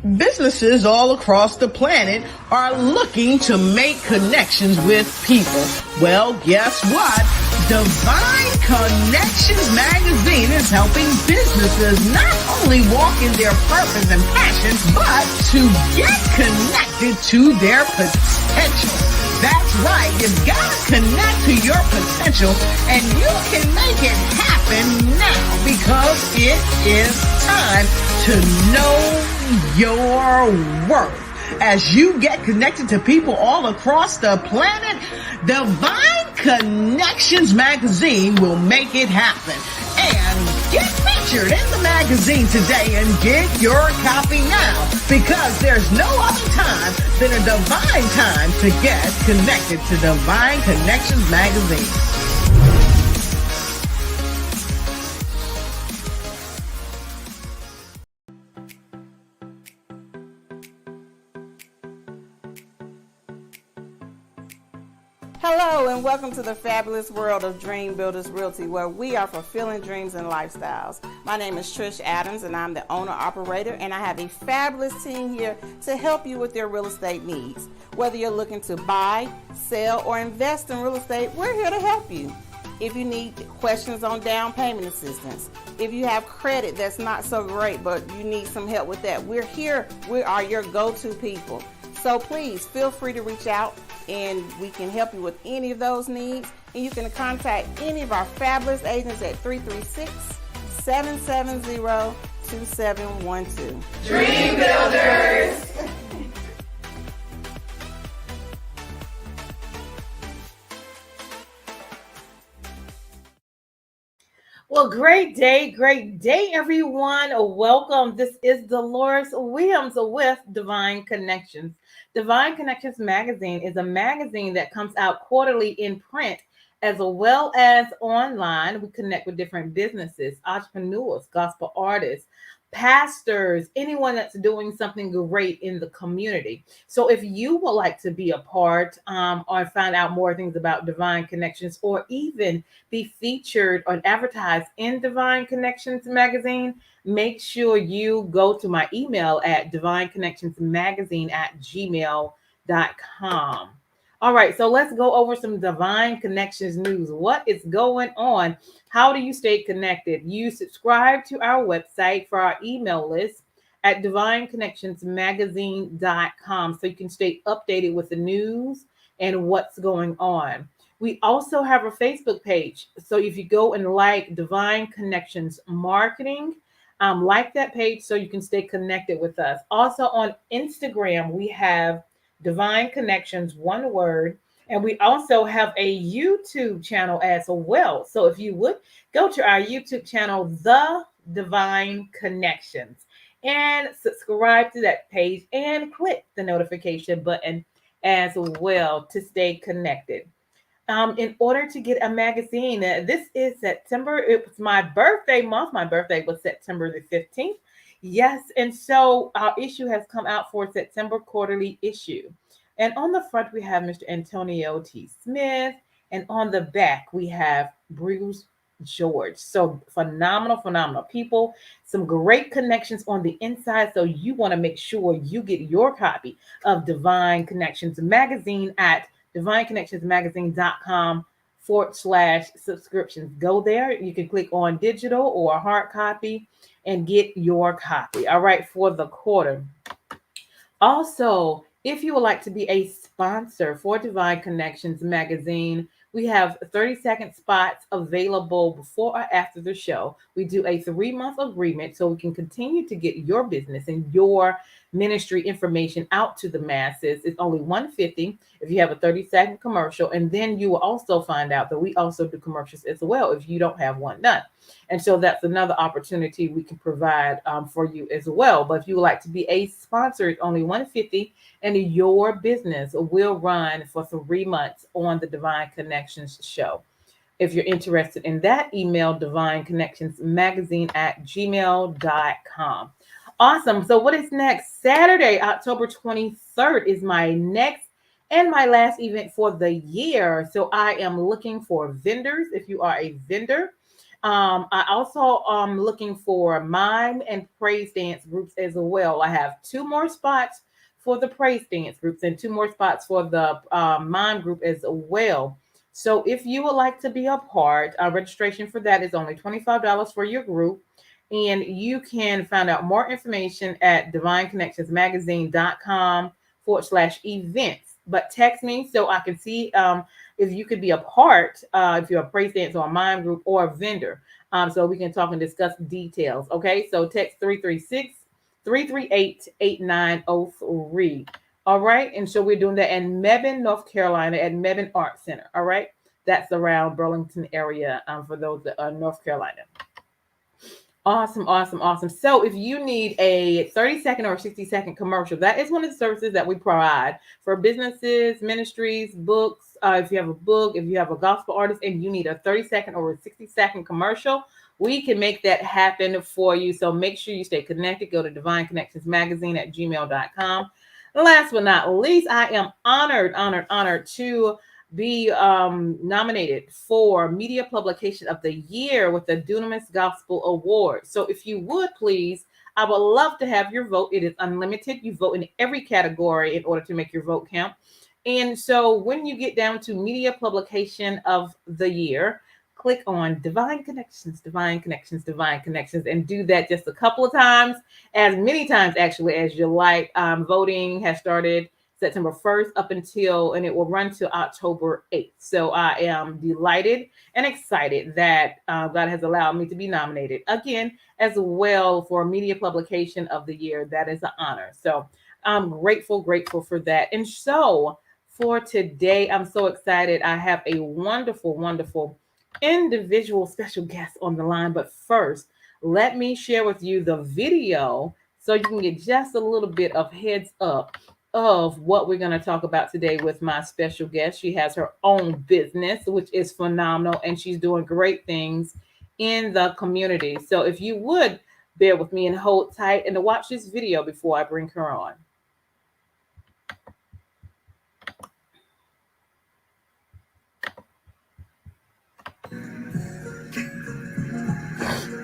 Businesses all across the planet are looking to make connections with people. Well, guess what? Divine Connections magazine is helping businesses not only walk in their purpose and passions, but to get connected to their potential. That's right. You've got to connect to your potential, and you can make it happen now because it is time to know your worth. As you get connected to people all across the planet, Divine Connections magazine will make it happen. And get featured in the magazine today and get your copy now, because there's no other time than a divine time to get connected to Divine Connections magazine. Hello and welcome to the fabulous world of Dream Builders Realty, where we are fulfilling dreams and lifestyles. My name is Trish Adams and I'm the owner-operator, and I have a fabulous team here to help you with your real estate needs. Whether you're looking to buy, sell, or invest in real estate, we're here to help you. If you need questions on down payment assistance, if you have credit that's not so great but you need some help with that, we're here. We are your go-to people. So please feel free to reach out and we can help you with any of those needs. And you can contact any of our fabulous agents at 336-770-2712. Dream Builders! Well, great day, everyone. Welcome. This is Dolores Williams with Divine Connections. Divine Connections magazine is a magazine that comes out quarterly in print as well as online. We connect with different businesses, entrepreneurs, gospel artists, pastors, anyone that's doing something great in the community. So if you would like to be a part or find out more things about Divine Connections, or even be featured or advertised in Divine Connections magazine, make sure you go to my email at divineconnectionsmagazine@gmail.com. All right, so let's go over some Divine Connections news. What is going on? How do you stay connected? You subscribe to our website for our email list at divineconnectionsmagazine.com so you can stay updated with the news and what's going on. We also have a Facebook page. So if you go and like Divine Connections Marketing, like that page so you can stay connected with us. Also on Instagram, we have Divine Connections, one word. And we also have a YouTube channel as well. So if you would go to our YouTube channel, The Divine Connections, and subscribe to that page and click the notification button as well to stay connected. In order to get a magazine, this is September. It was my birthday month. My birthday was September the 15th. Yes. And so our issue has come out for September quarterly issue. And on the front, we have Mr. Antonio T. Smith. And on the back, we have Bruce George. So phenomenal people. Some great connections on the inside. So you want to make sure you get your copy of Divine Connections magazine at divineconnectionsmagazine.com/subscriptions. Go there. You can click on digital or hard copy and get your copy. All right, for the quarter. Also, if you would like to be a sponsor for Divine Connections magazine, we have 30-second spots available before or after the show. We do a 3-month agreement so we can continue to get your business and your ministry information out to the masses. It's only $150 if you have a 30-second commercial. And then you will also find out that we also do commercials as well if you don't have one done. And so that's another opportunity we can provide for you as well. But if you would like to be a sponsor, it's only $150, and your business will run for 3 months on the Divine Connections show. If you're interested in that, email divineconnectionsmagazine@gmail.com. Awesome. So what is next? Saturday, October 23rd is my next and my last event for the year. So I am looking for vendors. If you are a vendor I also am looking for mime and praise dance groups as well. I have 2 more spots for the praise dance groups and 2 more spots for the mime group as well. So if you would like to be a part, registration for that is only $25 for your group. And you can find out more information at divineconnectionsmagazine.com/events. But text me so I can see if you could be a part, if you're a praise dance or a mime group or a vendor, so we can talk and discuss details. Okay, so text 336-338-8903. All right, and so we're doing that in Mebane, North Carolina at Mebane Art Center. All right, that's around Burlington area, for those that are North Carolina. Awesome, awesome, awesome. So if you need a 30-second or 60-second commercial, that is one of the services that we provide for businesses, ministries, books. If you have a book, if you have a gospel artist and you need a 30-second or a 60-second commercial, we can make that happen for you. So make sure you stay connected. Go to divineconnectionsmagazine@gmail.com. Last but not least, I am honored to be nominated for Media Publication of the Year with the Dunamis Gospel Award. So if you would please, I would love to have your vote. It is unlimited. You vote in every category in order to make your vote count. And so when you get down to Media Publication of the Year, click on Divine Connections, Divine Connections, Divine Connections, and do that just a couple of times, as many times actually as you like. Voting has started September 1st up until, and it will run to October 8th. So I am delighted and excited that God has allowed me to be nominated again as well for Media Publication of the Year. That is an honor. So I'm grateful for that. And so for today, I'm so excited. I have a wonderful individual special guest on the line. But first, let me share with you the video so you can get just a little bit of heads up of what we're going to talk about today with my special guest. She has her own business, which is phenomenal, and she's doing great things in the community. So if you would bear with me and hold tight and to watch this video before I bring her on.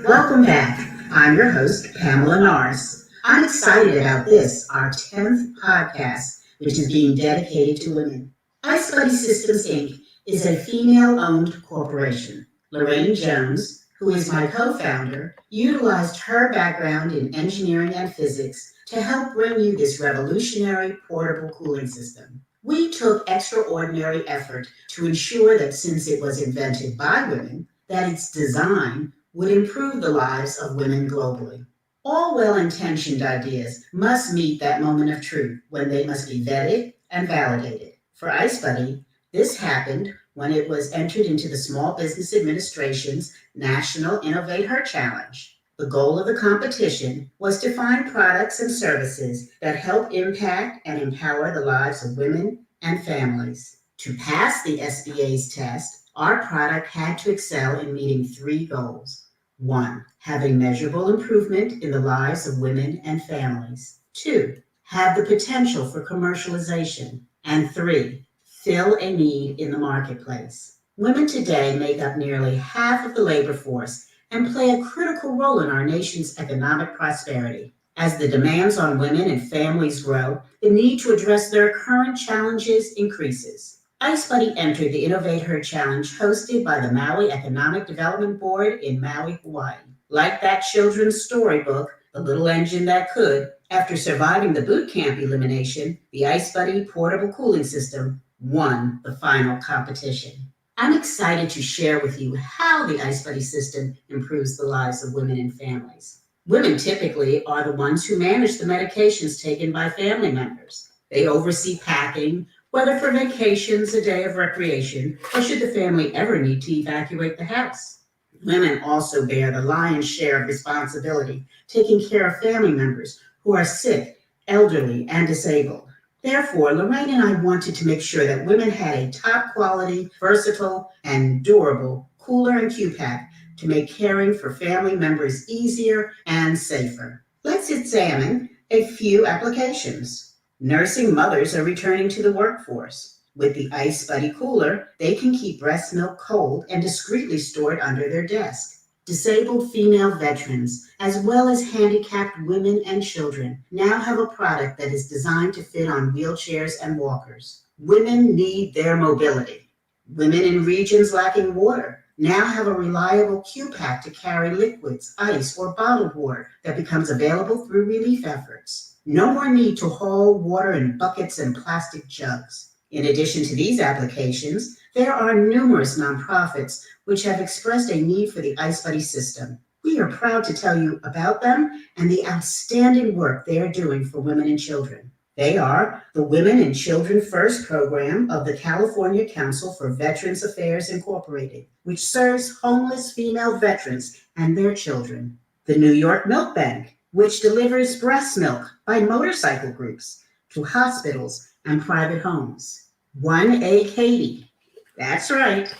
Welcome back. I'm your host, Pamela Norris. I'm excited about this, our 10th podcast, which is being dedicated to women. Ice Buddy Systems, Inc. is a female-owned corporation. Lorraine Jones, who is my co-founder, utilized her background in engineering and physics to help bring you this revolutionary portable cooling system. We took extraordinary effort to ensure that since it was invented by women, that its design would improve the lives of women globally. All well-intentioned ideas must meet that moment of truth when they must be vetted and validated. For Ice Buddy, this happened when it was entered into the Small Business Administration's National Innovate Her Challenge. The goal of the competition was to find products and services that help impact and empower the lives of women and families. To pass the SBA's test, our product had to excel in meeting 3 goals. 1, having measurable improvement in the lives of women and families. 2, have the potential for commercialization. And 3, fill a need in the marketplace. Women today make up nearly half of the labor force and play a critical role in our nation's economic prosperity. As the demands on women and families grow, the need to address their current challenges increases. Ice Buddy entered the Innovate Her Challenge hosted by the Maui Economic Development Board in Maui, Hawaii. Like that children's storybook, The Little Engine That Could, after surviving the boot camp elimination, the Ice Buddy portable cooling system won the final competition. I'm excited to share with you how the Ice Buddy system improves the lives of women and families. Women typically are the ones who manage the medications taken by family members. They oversee packing, whether for vacations, a day of recreation, or should the family ever need to evacuate the house. Women also bear the lion's share of responsibility, taking care of family members who are sick, elderly, and disabled. Therefore, Lorraine and I wanted to make sure that women had a top quality, versatile, and durable cooler and Q-Pack to make caring for family members easier and safer. Let's examine a few applications. Nursing mothers are returning to the workforce. With the Ice Buddy cooler, they can keep breast milk cold and discreetly stored under their desk. Disabled female veterans, as well as handicapped women and children, now have a product that is designed to fit on wheelchairs and walkers. Women need their mobility. Women in regions lacking water now have a reliable Q-Pack to carry liquids, ice, or bottled water that becomes available through relief efforts. No more need to haul water in buckets and plastic jugs. In addition to these applications, there are numerous nonprofits which have expressed a need for the Ice Buddy system. We are proud to tell you about them and the outstanding work they are doing for women and children. They are the Women and Children First program of the California Council for Veterans Affairs Incorporated, which serves homeless female veterans and their children. The New York Milk Bank, which delivers breast milk by motorcycle groups to hospitals and private homes. 1A Haiti. That's right,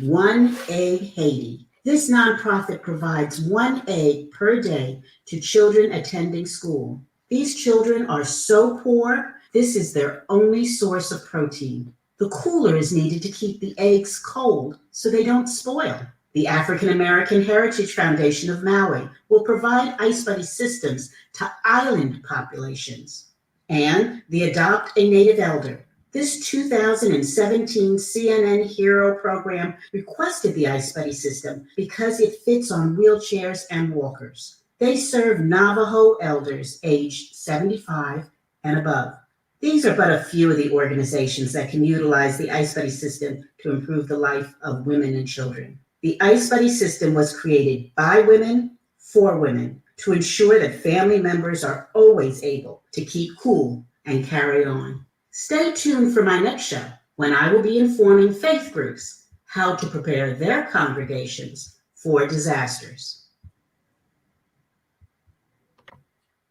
1A Haiti. This nonprofit provides 1 egg per day to children attending school. These children are so poor, this is their only source of protein. The cooler is needed to keep the eggs cold so they don't spoil. The African American Heritage Foundation of Maui will provide Ice Buddy systems to island populations. And the Adopt a Native Elder. This 2017 CNN Hero program requested the Ice Buddy system because it fits on wheelchairs and walkers. They serve Navajo elders aged 75 and above. These are but a few of the organizations that can utilize the Ice Buddy system to improve the life of women and children. The Ice Buddy system was created by women for women to ensure that family members are always able to keep cool and carry on. Stay tuned for my next show when I will be informing faith groups how to prepare their congregations for disasters.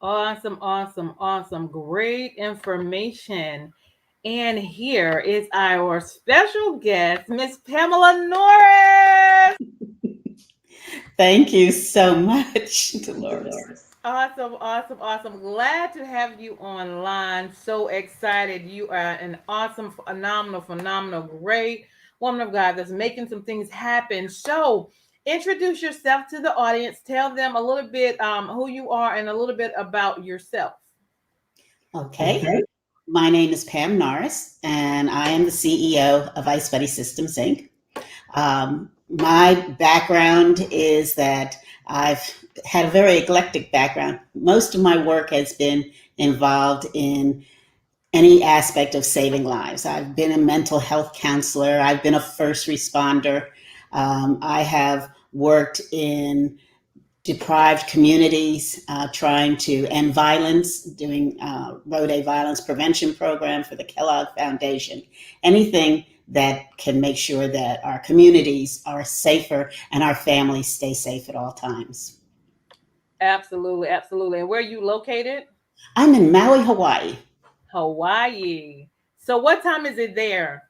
Awesome, awesome, awesome. Great information. And here is our special guest, Miss Pamela Norris. Thank you so much, Dolores. Awesome, awesome, awesome. Glad to have you online. So excited. You are an awesome, phenomenal, great woman of God that's making some things happen. So introduce yourself to the audience. Tell them a little bit who you are and a little bit about yourself. Okay. My name is Pam Norris, and I am the CEO of Ice Buddy Systems, Inc. My background is that I've had a very eclectic background. Most of my work has been involved in any aspect of saving lives. I've been a mental health counselor. I've been a first responder. I have worked in deprived communities, trying to end violence, doing wrote a violence prevention program for the Kellogg Foundation. Anything that can make sure that our communities are safer and our families stay safe at all times. Absolutely, absolutely. And where are you located? I'm in Maui, Hawaii. Hawaii. So what time is it there?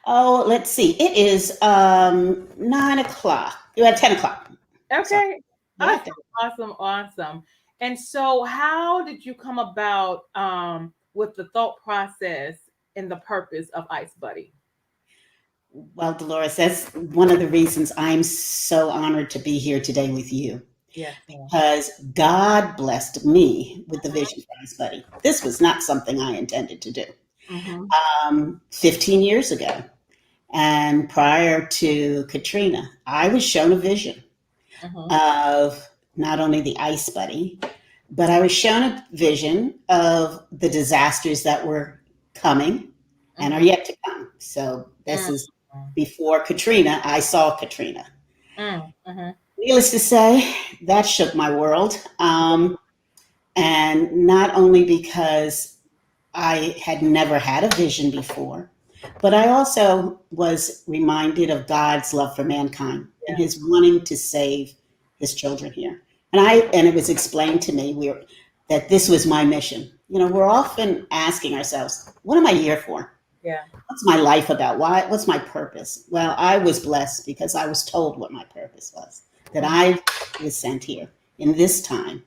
Oh, let's see. It is 9 o'clock. You're at 10 o'clock. Okay. Yeah. Awesome. And so how did you come about with the thought process and the purpose of Ice Buddy? Well, Dolores, that's one of the reasons I'm so honored to be here today with you. Yeah. Because God blessed me with the vision for Ice Buddy. This was not something I intended to do. 15 years ago, and prior to Katrina, I was shown a vision of not only the Ice Buddy, but I was shown a vision of the disasters that were coming and are yet to come. So this is before Katrina. I saw Katrina. Needless to say, that shook my world. And not only because I had never had a vision before, but I also was reminded of God's love for mankind and his wanting to save his children here. And it was explained to me that this was my mission. You know, we're often asking ourselves, what am I here for? Yeah. What's my life about? What's my purpose? Well, I was blessed because I was told what my purpose was, that I was sent here in this time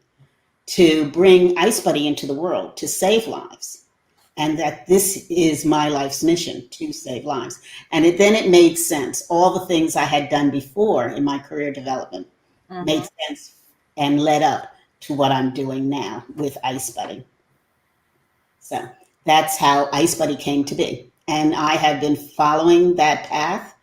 to bring Ice Buddy into the world, to save lives. And that this is my life's mission, to save lives. And then it made sense. All the things I had done before in my career development made sense and led up to what I'm doing now with Ice Buddy. So that's how Ice Buddy came to be. And I have been following that path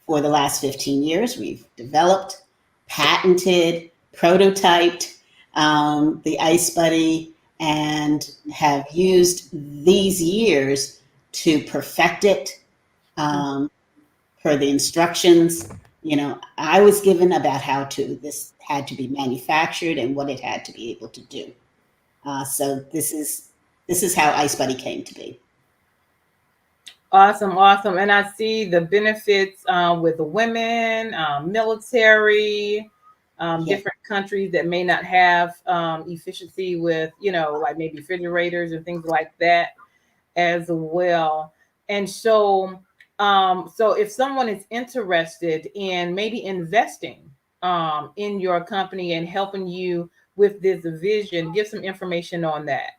for the last 15 years. We've developed, patented, prototyped the Ice Buddy and have used these years to perfect it per the instructions. You know, I was given about how this had to be manufactured and what it had to be able to do. So this is how Ice Buddy came to be. Awesome. And I see the benefits with the women, military, different countries that may not have efficiency with, like maybe refrigerators and things like that as well. And so, so if someone is interested in maybe investing in your company and helping you with this vision, give some information on that.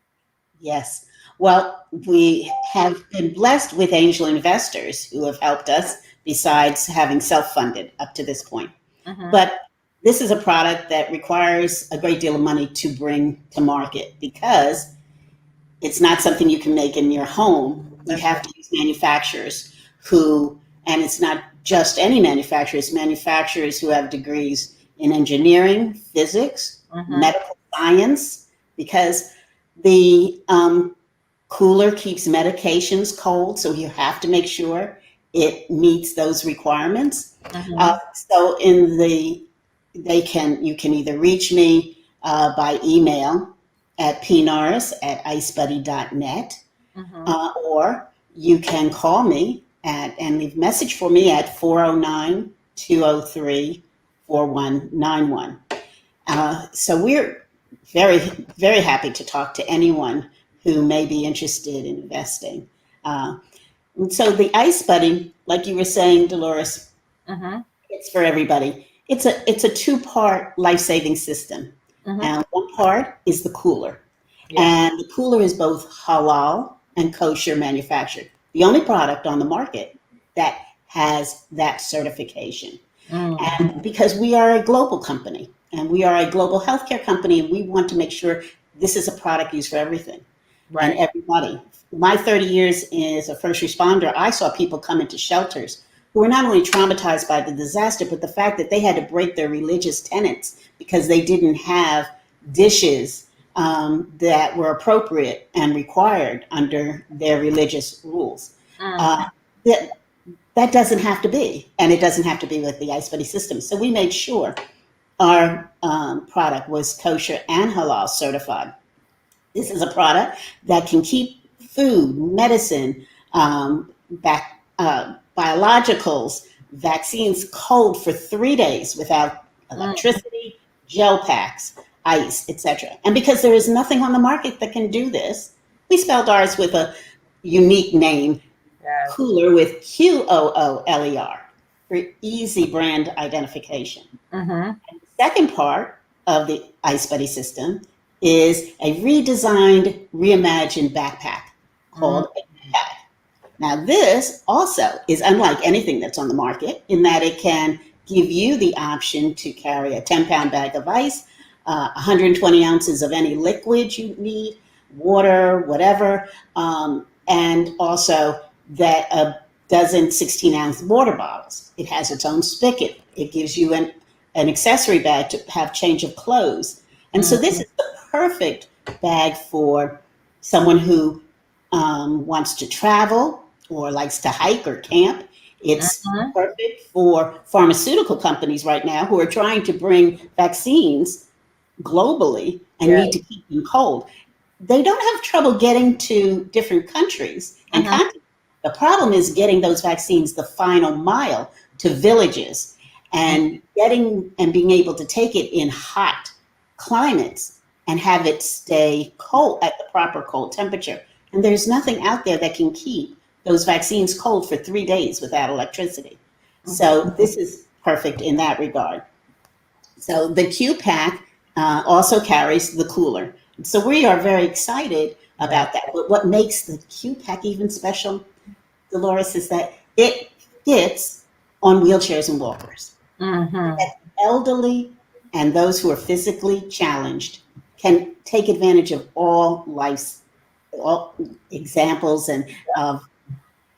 Yes. Well, we have been blessed with angel investors who have helped us besides having self-funded up to this point. But this is a product that requires a great deal of money to bring to market because it's not something you can make in your home. You have to use manufacturers and it's not just any manufacturers who have degrees in engineering, physics, medical science, because the cooler keeps medications cold, so you have to make sure it meets those requirements. So you can either reach me by email at pnorris@icebuddy.net, or you can call me and leave a message for me at 409-203-4191. So we're very, very happy to talk to anyone who may be interested in investing. And so the Ice Buddy, like you were saying, Dolores, it's for everybody. It's a two-part life-saving system. And one part is the cooler. And the cooler is both halal and kosher manufactured. The only product on the market that has that certification. And because we are a global company and we are a global healthcare company, and we want to make sure this is a product used for everything and everybody. My 30 years as a first responder, I saw people come into shelters who were not only traumatized by the disaster, but the fact that they had to break their religious tenets because they didn't have dishes that were appropriate and required under their religious rules. That doesn't have to be, and it doesn't have to be with the Ice Buddy system. So we made sure our product was kosher and halal certified. This is a product that can keep food, medicine, biologicals, vaccines cold for 3 days without electricity, gel packs, ice, etc. And because there is nothing on the market that can do this, we spelled ours with a unique name, Cooler, with QOOLER, for easy brand identification. And the second part of the Ice Buddy system is a redesigned, reimagined backpack called a backpack. Now, this also is unlike anything that's on the market in that it can give you the option to carry a 10-pound bag of ice, 120 ounces of any liquid you need, water, whatever, and also that a dozen 16-ounce water bottles. It has its own spigot. It gives you an accessory bag to have change of clothes. And so this is the perfect bag for someone who wants to travel or likes to hike or camp. It's perfect for pharmaceutical companies right now who are trying to bring vaccines globally and need to keep them cold. They don't have trouble getting to different countries and continents. The problem is getting those vaccines the final mile to villages and being able to take it in hot climates and have it stay cold at the proper cold temperature. And there's nothing out there that can keep those vaccines cold for 3 days without electricity. So this is perfect in that regard. So the Q Pack also carries the cooler. So we are very excited about that. But what makes the Q Pack even special, Dolores, is that it fits on wheelchairs and walkers. That's elderly and those who are physically challenged can take advantage of all examples and of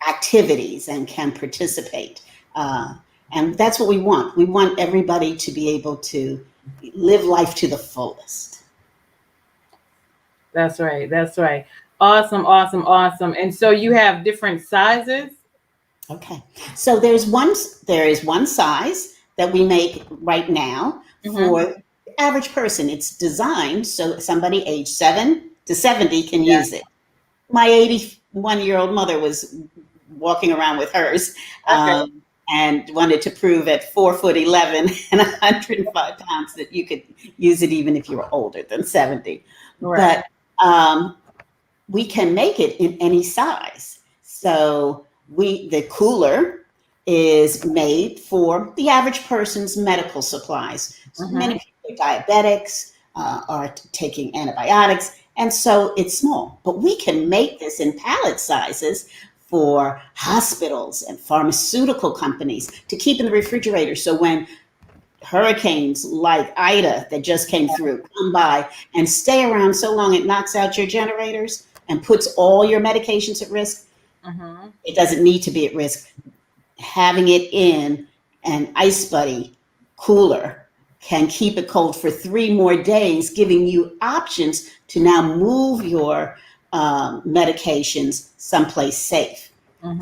activities and can participate. And that's what we want. We want everybody to be able to live life to the fullest. That's right. That's right. Awesome, awesome, awesome. And so you have different sizes? Okay. So there is one size that we make right now for the average person. It's designed so somebody age 7 to 70 can use it. My 81-year-old mother was walking around with hers and wanted to prove at 4'11" and 105 pounds that you could use it even if you were older than 70. Right. But we can make it in any size. So the cooler is made for the average person's medical supplies. So many people are diabetics, are taking antibiotics, and so it's small. But we can make this in pallet sizes for hospitals and pharmaceutical companies to keep in the refrigerator. So when hurricanes like Ida that just came through come by and stay around so long it knocks out your generators and puts all your medications at risk, it doesn't need to be at risk. Having it in an Ice Buddy cooler can keep it cold for 3 more days, giving you options to now move your medications someplace safe.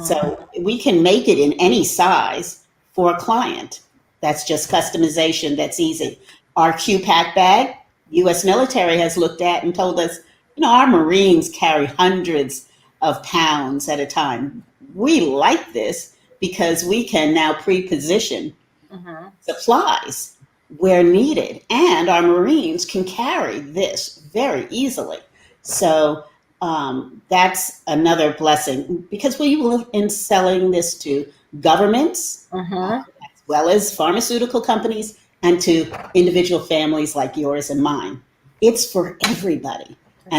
So we can make it in any size for a client. That's just customization. That's easy. Our Q-Pack bag, U.S. military has looked at and told us, our Marines carry hundreds of pounds at a time. We like this because we can now pre-position supplies where needed, and our Marines can carry this very easily. So that's another blessing, because we will in selling this to governments as well as pharmaceutical companies and to individual families like yours and mine. It's for everybody.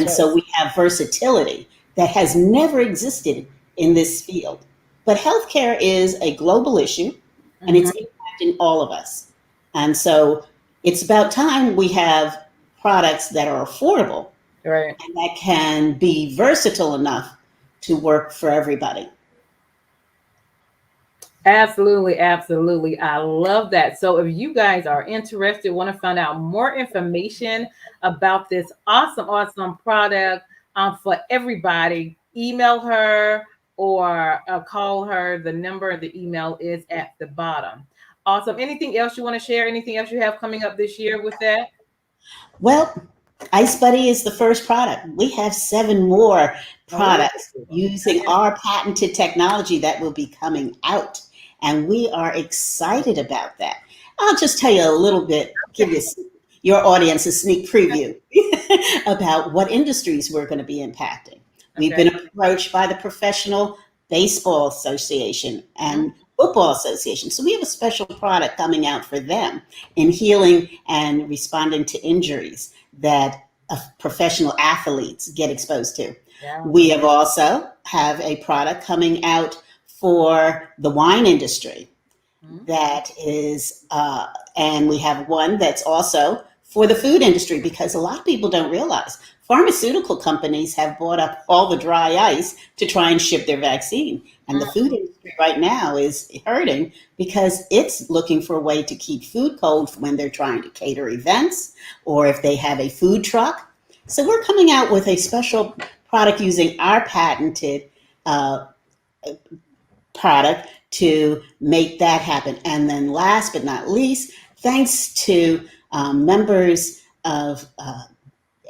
So we have versatility that has never existed in this field. But healthcare is a global issue, and it's impacting all of us. And so it's about time we have products that are affordable and that can be versatile enough to work for everybody. Absolutely, absolutely. I love that. So if you guys are interested, want to find out more information about this awesome product for everybody, email her or call her. The number, the email is at the bottom. Awesome. Anything else you want to share? Anything else you have coming up this year with that? Well, Ice Buddy is the first product. We have 7 more products using our patented technology that will be coming out. And we are excited about that. I'll just tell you a little bit, give your audience a sneak preview about what industries we're going to be impacting. We've been approached by the Professional Baseball Association and Football Association. So we have a special product coming out for them in healing and responding to injuries that professional athletes get exposed to. We have also have a product coming out for the wine industry that is, and we have one that's also for the food industry, because a lot of people don't realize pharmaceutical companies have bought up all the dry ice to try and ship their vaccine. And the food industry right now is hurting because it's looking for a way to keep food cold when they're trying to cater events or if they have a food truck. So we're coming out with a special product using our patented product to make that happen. And then last but not least, thanks to members of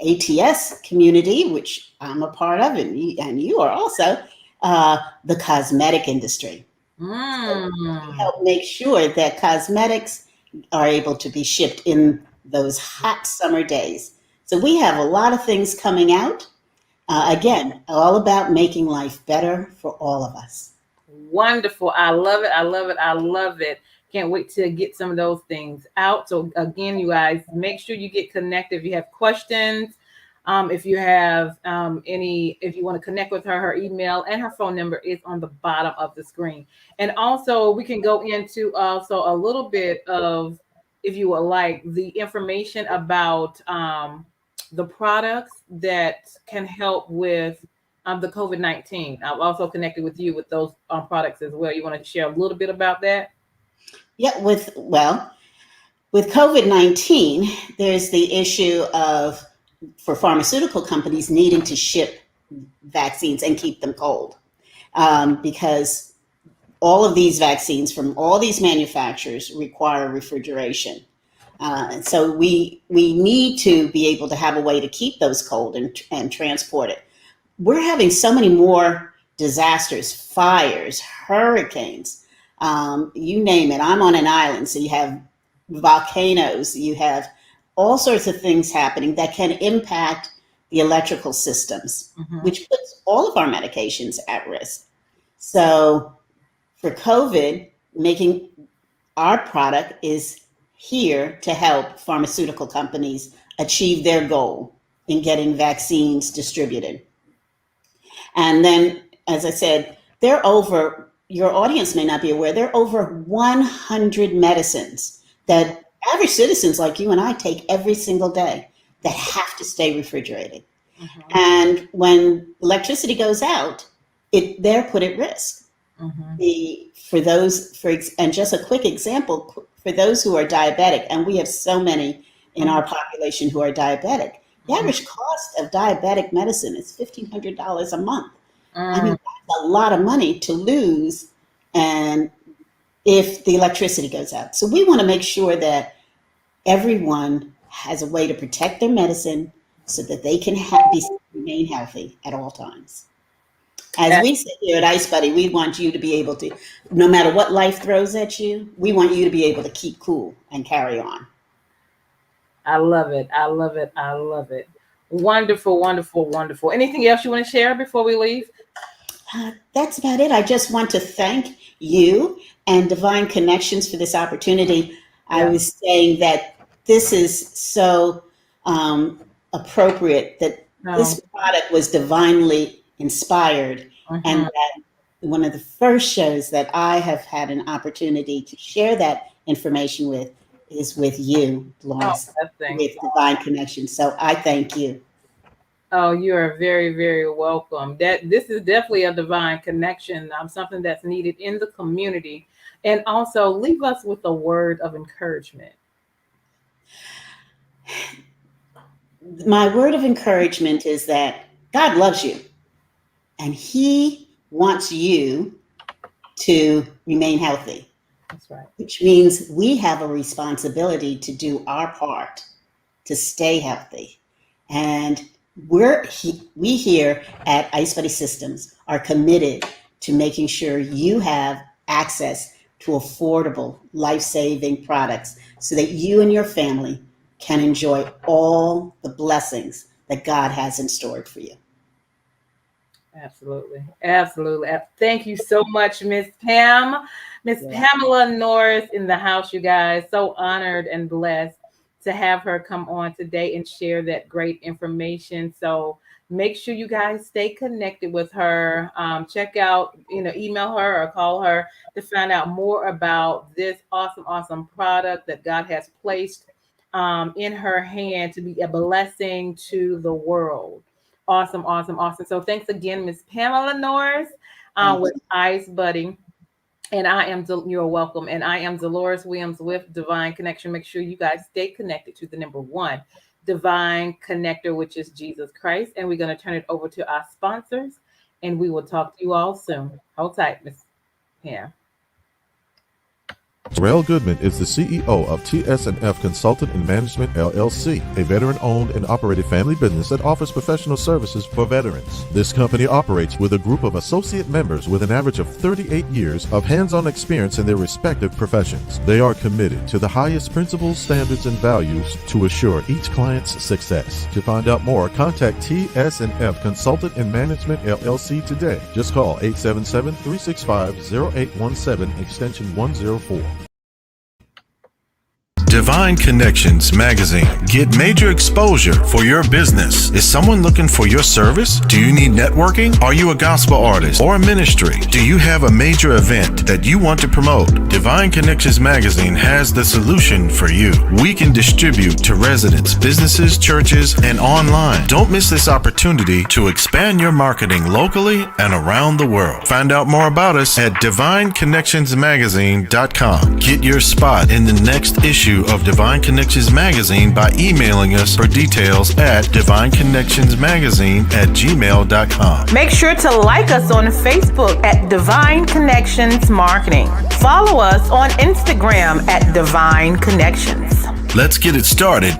ATS community, which I'm a part of, and you are also, the cosmetic industry. So we help make sure that cosmetics are able to be shipped in those hot summer days. So we have a lot of things coming out. Again, all about making life better for all of us. Wonderful. I love it. I love it. I love it. Can't wait to get some of those things out. So again, you guys, make sure you get connected. If you have questions, if you have if you want to connect with her, her email and her phone number is on the bottom of the screen. And also we can go into also a little bit of if you would like, the information about the products that can help with the COVID-19. I've also connected with you with those products as well. You want to share a little bit about that? Yeah, with COVID-19, there's the issue of, for pharmaceutical companies, needing to ship vaccines and keep them cold, because all of these vaccines from all these manufacturers require refrigeration. And so we need to be able to have a way to keep those cold and transport it. We're having so many more disasters, fires, hurricanes, you name it. I'm on an island, so you have volcanoes, you have all sorts of things happening that can impact the electrical systems, which puts all of our medications at risk. So for COVID, making our product is here to help pharmaceutical companies achieve their goal in getting vaccines distributed. And then, as I said, your audience may not be aware, there are over 100 medicines that average citizens like you and I take every single day that have to stay refrigerated. And when electricity goes out, they're put at risk. And just a quick example, for those who are diabetic, and we have so many in our population who are diabetic, the average cost of diabetic medicine is $1,500 a month. I mean, that's a lot of money to lose, and if the electricity goes out. So we want to make sure that everyone has a way to protect their medicine so that they can remain healthy at all times. As we sit here at Ice Buddy, we want you to be able to, no matter what life throws at you, we want you to be able to keep cool and carry on. I love it. I love it. I love it. Wonderful, wonderful, wonderful. Anything else you want to share before we leave? That's about it. I just want to thank you and Divine Connections for this opportunity. Yeah. I was saying that this is so appropriate that this product was divinely inspired, and that one of the first shows that I have had an opportunity to share that information with is with you, Lawrence, with Divine Connection. So I thank you. Oh, you are very, very welcome. This is definitely a divine connection, something that's needed in the community. And also leave us with a word of encouragement. My word of encouragement is that God loves you, and He wants you to remain healthy. That's right. Which means we have a responsibility to do our part to stay healthy. And we here at Ice Buddy Systems are committed to making sure you have access to affordable, life-saving products so that you and your family can enjoy all the blessings that God has in store for you. Absolutely. Absolutely. Thank you so much, Miss Pam. Miss Pamela Norris in the house, you guys. So honored and blessed to have her come on today and share that great information. So make sure you guys stay connected with her. Check out, email her or call her to find out more about this awesome product that God has placed in her hand to be a blessing to the world. Awesome. So thanks again, Miss Pamela Norris with Ice Buddy. And you're welcome. And I am Dolores Williams with Divine Connection. Make sure you guys stay connected to the number one divine connector, which is Jesus Christ. And we're going to turn it over to our sponsors, and we will talk to you all soon. Hold tight, Miss Pam. Terrell Goodman is the CEO of TS&F Consultant and Management, LLC, a veteran-owned and operated family business that offers professional services for veterans. This company operates with a group of associate members with an average of 38 years of hands-on experience in their respective professions. They are committed to the highest principles, standards, and values to assure each client's success. To find out more, contact TS&F Consultant and Management, LLC today. Just call 877-365-0817, extension 104. Divine Connections Magazine. Get major exposure for your business. Is someone looking for your service? Do you need networking? Are you a gospel artist or a ministry? Do you have a major event that you want to promote? Divine Connections Magazine has the solution for you. We can distribute to residents, businesses, churches, and online. Don't miss this opportunity to expand your marketing locally and around the world. Find out more about us at divineconnectionsmagazine.com. Get your spot in the next issue of Divine Connections Magazine by emailing us for details at divineconnectionsmagazine@gmail.com. Make sure to like us on Facebook at Divine Connections Marketing. Follow us on Instagram at Divine Connections. Let's get it started